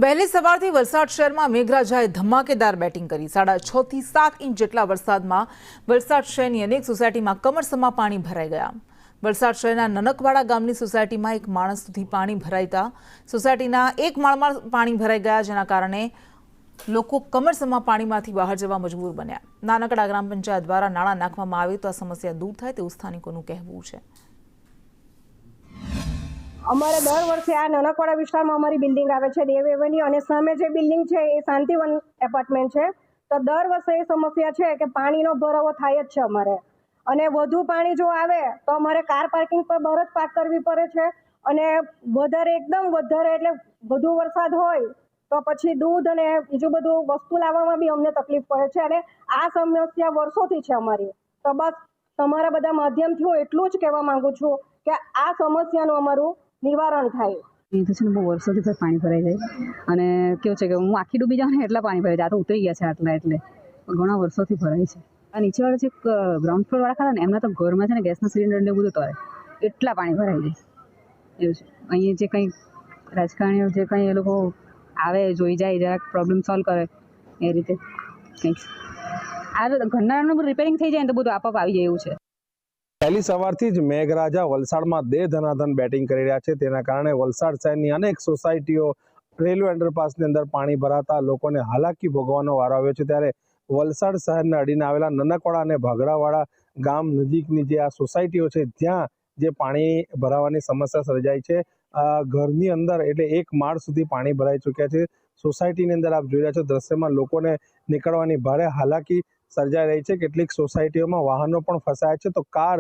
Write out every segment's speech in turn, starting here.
વહેલી સવારથી વલસાડ શહેરમાં મેઘરાજાએ ધમાકેદાર બેટિંગ કરી 6.5 થી 7 ઇંચ જેટલા વરસાદમાં વલસાડ શહેરની અનેક સોસાયટીમાં કમરસમાં પાણી ભરાઈ ગયા। વલસાડ શહેરના નનકવાડા ગામની સોસાયટીમાં એક માણસ સુધી પાણી ભરાઈતા સોસાયટીના એક માળમાં પાણી ભરાઈ ગયા, જેના કારણે લોકો કમરસમાં પાણીમાંથી બહાર જવા મજબૂર બન્યા। નાનકડા ગ્રામ પંચાયત દ્વારા નાણાં નાખવામાં આવે તો આ સમસ્યા દૂર થાય તેવું સ્થાનિકોનું કહેવું છે। અમારે દર વર્ષે આ નનકવાડા વિસ્તારમાં અમારી બિલ્ડિંગ આવે છે, દેવ એવન્યુ, અને સામે જે બિલ્ડિંગ છે એ શાંતિવન એપાર્ટમેન્ટ છે। તો દર વર્ષે એ સમસ્યા છે કે પાણીનો ભરાવો થાય જ છે અમારે, અને વધુ પાણી જો આવે તો અમારે કાર પાર્કિંગ પર બહાર જ પાર્ક કરવી પડે છે, અને વધારે એકદમ વધારે એટલે વધુ વરસાદ હોય તો પછી દૂધ અને બીજું બધું વસ્તુ લાવવામાં બી અમને તકલીફ પડે છે, અને આ સમસ્યા વર્ષોથી છે અમારી। તો બસ તમારા બધા માધ્યમથી હું એટલું જ કહેવા માંગુ છું કે આ સમસ્યાનું અમારું નિવારણ થાય। અહીં તો છે ને બહુ વર્ષોથી પાણી ભરાઈ જાય, અને કેવું છે કે હું આખી ડૂબી જાઉં ને એટલા પાણી ભરાઈ જાય। આ તો ઉતરી ગયા છે આટલા, એટલે ઘણા વર્ષોથી ભરાય છે। આ નીચેવાળા જે ગ્રાઉન્ડ ફ્લોર વાળા ખરા ને એમના તો ઘરમાં છે ને ગેસના સિલિન્ડર ને બધું તોરે, એટલા પાણી ભરાઈ જાય એવું છે। અહીં જે કંઈ રાજકારણીઓ જે કંઈ એ લોકો આવે જોઈ જાય, જરાક પ્રોબ્લેમ સોલ્વ કરે એ રીતે કંઈક આ ઘરનાનું રિપેરિંગ થઈ જાય ને તો બધું આપઆપ આવી જાય એવું છે। વહેલી સવારથી જ મેઘરાજા વલસાડમાં દે ધનાધન બેટિંગ કરી રહ્યા છે, તેના કારણે વલસાડ શહેરની અનેક સોસાયટીઓ રેલવે અંડરપાસની અંદર પાણી ભરાતા લોકોને હાલાકી ભોગવવાનો વારો આવ્યો છે। ત્યારે વલસાડ શહેરને અડીને આવેલા નનકવાડા અને ભાગડાવાડા ગામ નજીકની જે આ સોસાયટીઓ છે, જ્યાં જે પાણી ભરાવાની સમસ્યા સર્જાઈ છે, ઘરની અંદર એટલે એક માળ સુધી પાણી ભરાઈ ચૂક્યા છે। સોસાયટીની અંદર આપ જોઈ રહ્યા છો દ્રશ્યમાં લોકોને નીકળવાની ભારે હાલાકી સર્જાઈ રહી છે। કેટલીક સોસાયટીઓમાં વાહનો પણ ફસાયા છે, તો કાર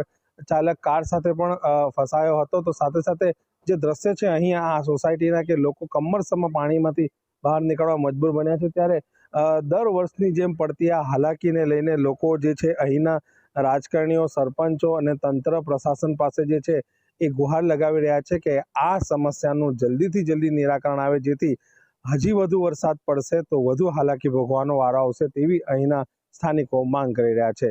ચાલક કાર સાથે પણ ફસાયો હતો। તો સાથે સાથે જે દ્રશ્ય છે અહીં આ સોસાયટીના કે લોકો કમરસમાં પાણીમાંથી બહાર નીકળવા મજબૂર બન્યા છે। ત્યારે દર વર્ષની જેમ પડતી આ હાલાકીને લઈને લોકો જે છે અહીંના રાજકારણીઓ, સરપંચો અને તંત્ર પ્રશાસન પાસે જે છે એ ગુહાર લગાવી રહ્યા છે કે આ સમસ્યાનું જલ્દીથી જલ્દી નિરાકરણ આવે, જેથી હજી વધુ વરસાદ પડશે તો વધુ હાલાકી ભોગવાનો વારો આવશે તેવી અહીંના સ્થાનિકો માંગ કરી રહ્યા છે।